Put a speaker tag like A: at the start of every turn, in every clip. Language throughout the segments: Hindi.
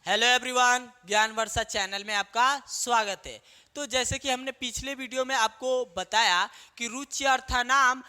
A: हेलो एवरीवन, ज्ञान वर्षा चैनल में आपका स्वागत है। तो जैसे कि हमने पिछले वीडियो में आपको बताया कि रुचि अर्थानाम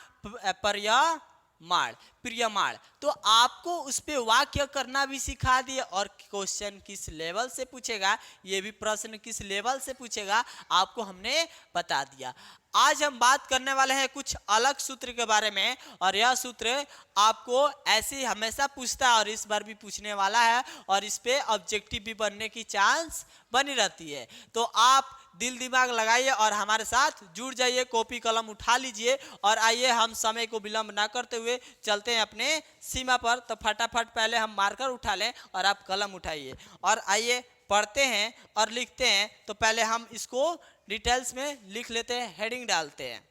A: प्रियमाण, तो आपको उस पे वाक्य करना भी सिखा दिए और क्वेश्चन किस लेवल से पूछेगा, ये भी प्रश्न किस लेवल से पूछेगा आपको हमने बता दिया। आज हम बात करने वाले हैं कुछ अलग सूत्र के बारे में, और यह सूत्र आपको ऐसे ही हमेशा पूछता है और इस बार भी पूछने वाला है, और इस पे ऑब्जेक्टिव भी बनने की चांस बनी रहती है। तो आप दिल दिमाग लगाइए और हमारे साथ जुड़ जाइए, कॉपी कलम उठा लीजिए और आइए हम समय को विलंब ना करते हुए चलते हैं अपने सीमा पर। तो फटाफट पहले हम मार्कर उठा लें और आप कलम उठाइए और आइए पढ़ते हैं और लिखते हैं। तो पहले हम इसको डिटेल्स में लिख लेते हैं, हेडिंग डालते हैं।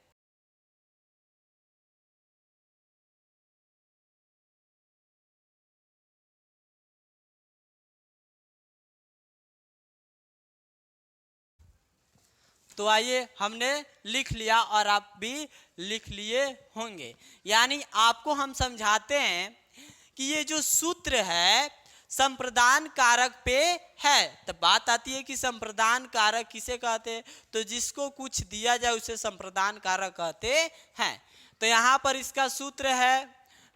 A: तो आइए, हमने लिख लिया और आप भी लिख लिए होंगे। यानी आपको हम समझाते हैं कि ये जो सूत्र है संप्रदान कारक पे है। तो बात आती है कि संप्रदान कारक किसे कहते हैं, तो जिसको कुछ दिया जाए उसे संप्रदान कारक कहते हैं। तो यहाँ पर इसका सूत्र है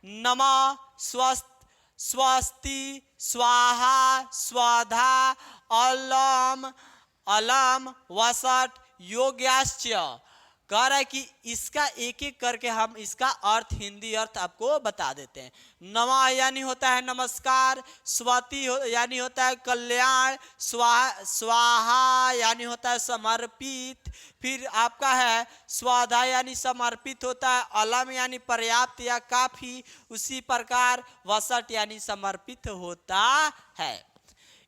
A: नमः स्वस्थ स्वस्ति स्वाहा स्वधा अलम अलम वसट योग्याश्च। कह रहा है कि इसका एक एक करके हम इसका अर्थ, हिंदी अर्थ आपको बता देते हैं। नमः यानी होता है नमस्कार, स्वति यानी होता है कल्याण, स्वाहा यानी होता है समर्पित, फिर आपका है स्वाधा यानी समर्पित होता है, अलम यानी पर्याप्त या काफी, उसी प्रकार वसट यानी समर्पित होता है।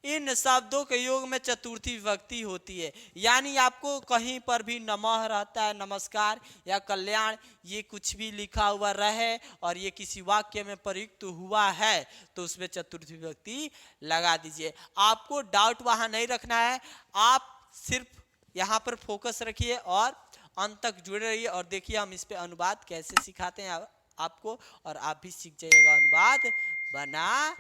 A: इन शब्दों के योग में चतुर्थी विभक्ति होती है। यानी आपको कहीं पर भी नमः रहता है, नमस्कार या कल्याण, ये कुछ भी लिखा हुआ रहे और ये किसी वाक्य में प्रयुक्त हुआ है तो उसमें चतुर्थी विभक्ति लगा दीजिए। आपको डाउट वहां नहीं रखना है, आप सिर्फ यहाँ पर फोकस रखिए और अंत तक जुड़े रहिए और देखिए हम इस पे अनुवाद कैसे सिखाते हैं आपको, और आप भी सीख जाइएगा अनुवाद बना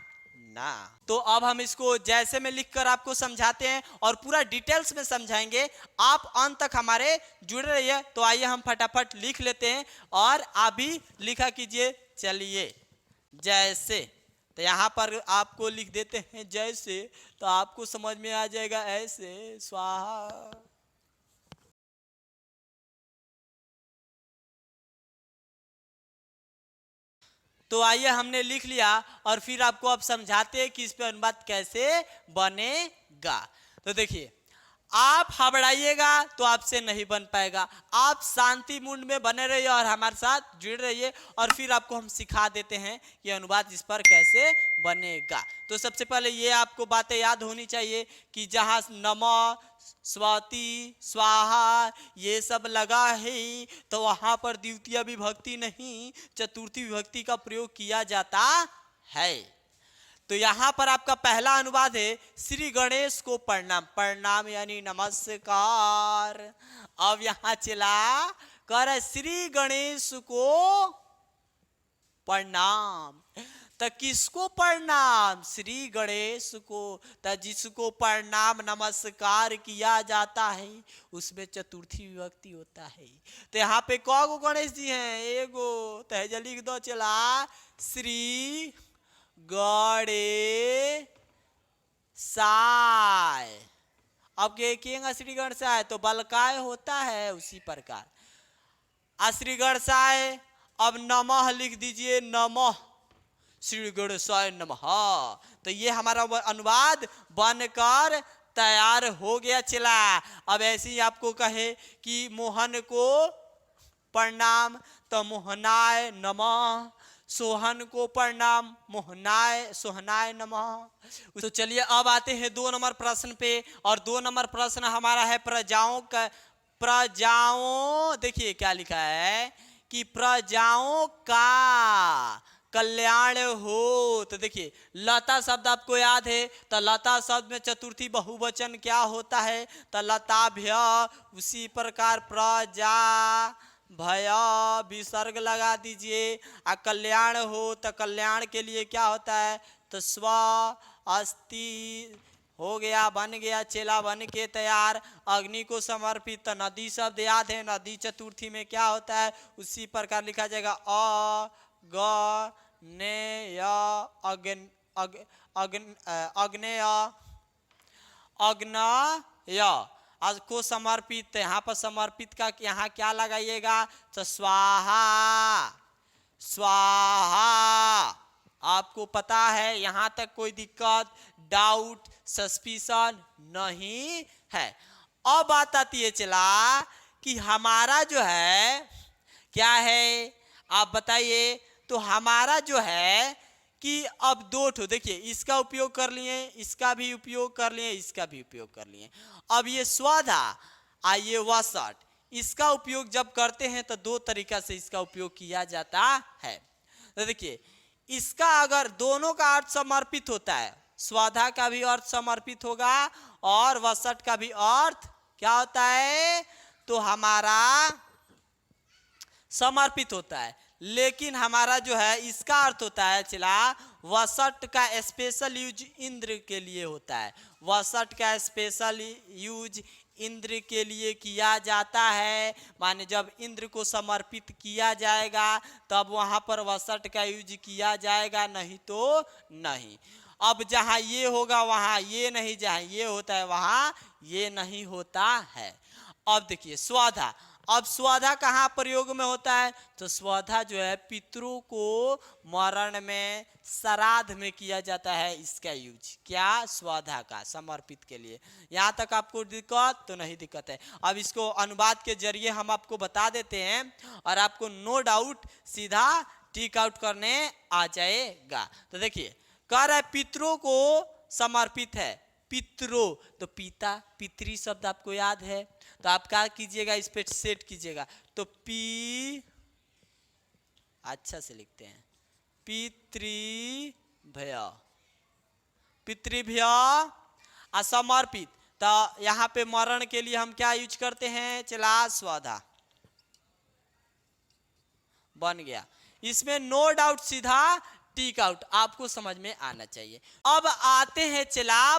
A: ना। तो अब हम इसको जैसे में लिखकर आपको समझाते हैं और पूरा डिटेल्स में समझाएंगे, आप अंत तक हमारे जुड़े रहिए। तो आइए हम फटाफट लिख लेते हैं और आप भी लिखा कीजिए। चलिए, जैसे, तो यहाँ पर आपको लिख देते हैं जैसे, तो आपको समझ में आ जाएगा ऐसे स्वाहा। तो आइए, हमने लिख लिया और फिर आपको अब समझाते हैं कि इस पे अनुवाद कैसे बनेगा। तो देखिए, आप हबड़ाइएगा तो आपसे नहीं बन पाएगा। आप शांति मूड में बने रहिए और हमारे साथ जुड़ रहिए और फिर आपको हम सिखा देते हैं कि अनुवाद इस पर कैसे बनेगा। तो सबसे पहले ये आपको बातें याद होनी चाहिए कि जहाँ नमः स्वाति स्वाहा ये सब लगा है तो वहां पर द्वितीय विभक्ति नहीं चतुर्थी विभक्ति का प्रयोग किया जाता है। तो यहां पर आपका पहला अनुवाद है श्री गणेश को प्रणाम। प्रणाम यानी नमस्कार। अब यहां चला कर श्री गणेश को प्रणाम। तो किसको प्रणाम? श्री गणेश को। तो जिसको प्रणाम नमस्कार किया जाता है उसमें चतुर्थी विभक्ति होता है। तो यहाँ पे कौगो गणेश जी हैं? एगो। तो लिख दो चला श्री गणेशाय। अब के श्री गणेशाय तो बलकाय होता है, उसी प्रकार श्री गणेशाय। अब नमः लिख दीजिए, नमः श्री गणेशाय नमः। तो ये हमारा अनुवाद बनकर तैयार हो गया। चला, अब ऐसे ही आपको कहे कि मोहन को प्रणाम तो मोहनाय नमः। सोहन को प्रणाम, मोहनाय सोहनाय नमः। तो चलिए अब आते हैं 2 नंबर प्रश्न पे, और 2 नंबर प्रश्न हमारा है प्रजाओं का। प्रजाओं, देखिए क्या लिखा है कि प्रजाओं का कल्याण हो। तो देखिए लता शब्द आपको याद है, तो लता शब्द में चतुर्थी बहुवचन क्या होता है? तो लताभ्य। उसी प्रकार प्रजा भया विसर्ग लगा दीजिए। कल्याण हो तो कल्याण के लिए क्या होता है? तो स्व अस्ति हो गया, बन गया, चेला बन के तैयार, अग्नि को समर्पित। तो नदी शब्द याद है, नदी चतुर्थी में क्या होता है, उसी प्रकार लिखा जाएगा अ ग ने य अग्न अग्नेय अग्नय आज को समर्पित। यहाँ पर समर्पित का यहाँ क्या लगाइएगा, तो स्वाहा स्वाहा। आपको पता है, यहाँ तक कोई दिक्कत, डाउट, सस्पिशन नहीं है। अब बात आती है चला कि हमारा जो है क्या है, आप बताइए। तो हमारा जो है कि अब दो ठो, देखिए इसका उपयोग कर लिए, इसका भी उपयोग कर लिए, इसका भी उपयोग कर लिए। अब ये स्वाधा आइए वसट, इसका उपयोग जब करते हैं तो दो तरीका से इसका उपयोग किया जाता है। तो देखिए इसका अगर दोनों का अर्थ समर्पित होता है, स्वाधा का भी अर्थ समर्पित होगा और वसट का भी अर्थ क्या होता है, तो हमारा समर्पित होता है। लेकिन हमारा जो है इसका अर्थ होता है चला, वसट का स्पेशल यूज इंद्र के लिए होता है। वसट का स्पेशल यूज इंद्र के लिए किया जाता है, माने जब इंद्र को समर्पित किया जाएगा तब वहां पर वसट का यूज किया जाएगा, नहीं तो नहीं। अब जहां ये होगा वहां ये नहीं, जहां ये होता है वहां ये नहीं होता है। अब देखिए स्वाधा, अब स्वाधा कहाँ प्रयोग में होता है, तो स्वाधा जो है पितरों को मरण में, श्राद्ध में किया जाता है इसका यूज, क्या, स्वाधा का समर्पित के लिए। यहाँ तक आपको दिक्कत तो नहीं दिक्कत है। अब इसको अनुवाद के जरिए हम आपको बता देते हैं और आपको नो डाउट सीधा टिक आउट करने आ जाएगा। तो देखिए कह रहा है पितरों को समर्पित है, पितरों तो पिता, पितरी शब्द आपको याद है, तो आप क्या कीजिएगा, इस पे सेट कीजिएगा। तो पी अच्छा से लिखते हैं, पितृभ्य, पितृभ्य असमर्पित। तो यहाँ पे मरण के लिए हम क्या यूज करते हैं, चला स्वाधा बन गया। इसमें नो डाउट सीधा टिक आउट आपको समझ में आना चाहिए। अब आते हैं चला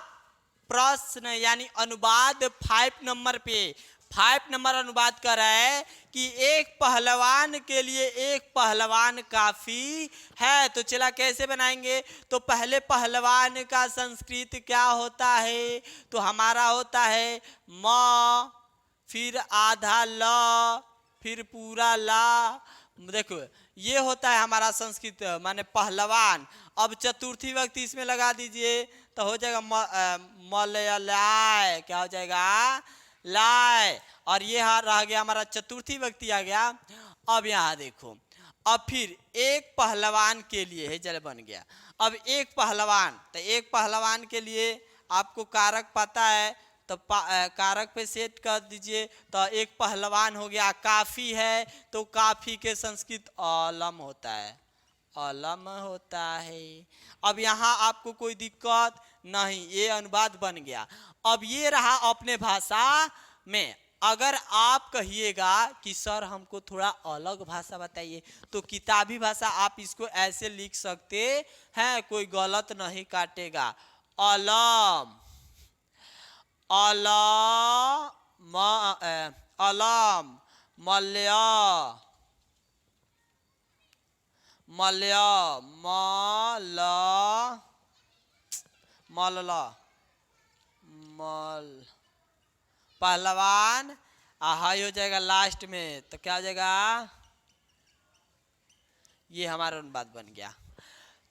A: प्रश्न यानी अनुवाद 5 नंबर पे। 5 नंबर अनुवाद कर रहा है कि एक पहलवान के लिए एक पहलवान काफी है। तो चला कैसे बनाएंगे, तो पहले पहलवान का संस्कृत क्या होता है, तो हमारा होता है म, फिर आधा ल, फिर पूरा ला। देखो ये होता है हमारा संस्कृत माने पहलवान। अब चतुर्थी व्यक्ति इसमें लगा दीजिए तो हो जाएगा मलयालय, क्या हो जाएगा, लाय। और ये रह गया हमारा चतुर्थी व्यक्ति आ गया। अब यहाँ देखो, अब फिर एक पहलवान के लिए है जल बन गया। अब एक पहलवान, तो एक पहलवान के लिए आपको कारक पता है, तो कारक पे सेट कर दीजिए। तो एक पहलवान हो गया, काफी है तो काफी के संस्कृत अलम होता है, अलम होता है। अब यहाँ आपको कोई दिक्कत नहीं, ये अनुवाद बन गया। अब ये रहा अपने भाषा में। अगर आप कहिएगा कि सर हमको थोड़ा अलग भाषा बताइए, तो किताबी भाषा आप इसको ऐसे लिख सकते हैं, कोई गलत नहीं काटेगा। अलम, अलम, अलम, मलय, मलय, मल, मल, मल, पहलवान हाई हो जाएगा लास्ट में, तो क्या हो जाएगा, ये हमारा अनुवाद बन गया।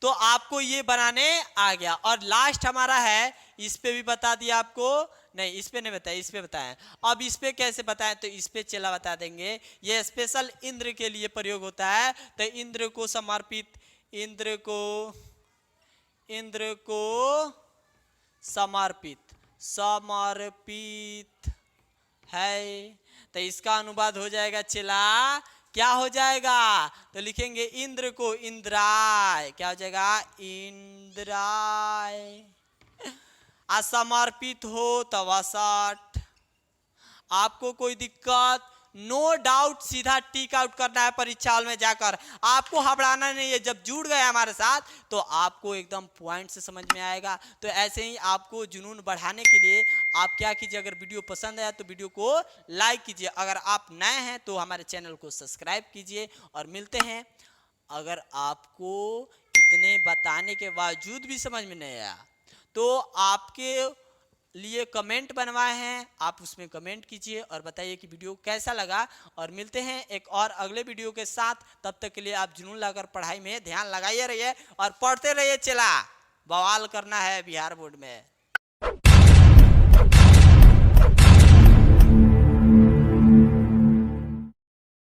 A: तो आपको ये बनाने आ गया। और लास्ट हमारा है, इस पे भी बता दिया आपको, नहीं इस पे नहीं बताया, इस पे बताया। अब इस पे कैसे बताएं, तो इस पे चला बता देंगे। ये स्पेशल इंद्र के लिए प्रयोग होता है, तो इंद्र को समर्पित, इंद्र को समर्पित, समर्पित है। तो इसका अनुवाद हो जाएगा चला, क्या हो जाएगा, तो लिखेंगे इंद्र को इंद्राय, क्या हो जाएगा, इंद्राय। असमर्पित हो तो वसट। आपको कोई दिक्कत नो डाउट सीधा टिक आउट करना है परीक्षा हॉल में जाकर, आपको घबराना नहीं है। जब जुड़ गए हमारे साथ तो आपको एकदम पॉइंट से समझ में आएगा। तो ऐसे ही आपको जुनून बढ़ाने के लिए आप क्या कीजिए, अगर वीडियो पसंद आया तो वीडियो को लाइक कीजिए, अगर आप नए हैं तो हमारे चैनल को सब्सक्राइब कीजिए। और मिलते हैं, अगर आपको इतने बताने के बावजूद भी समझ में नहीं आया तो आपके लिए कमेंट बनवाए हैं, आप उसमें कमेंट कीजिए और बताइए कि वीडियो कैसा लगा। और मिलते हैं एक और अगले वीडियो के साथ, तब तक के लिए आप जुनून लाकर पढ़ाई में ध्यान लगाइए रहिए और पढ़ते रहिए। चला बवाल करना है बिहार बोर्ड में।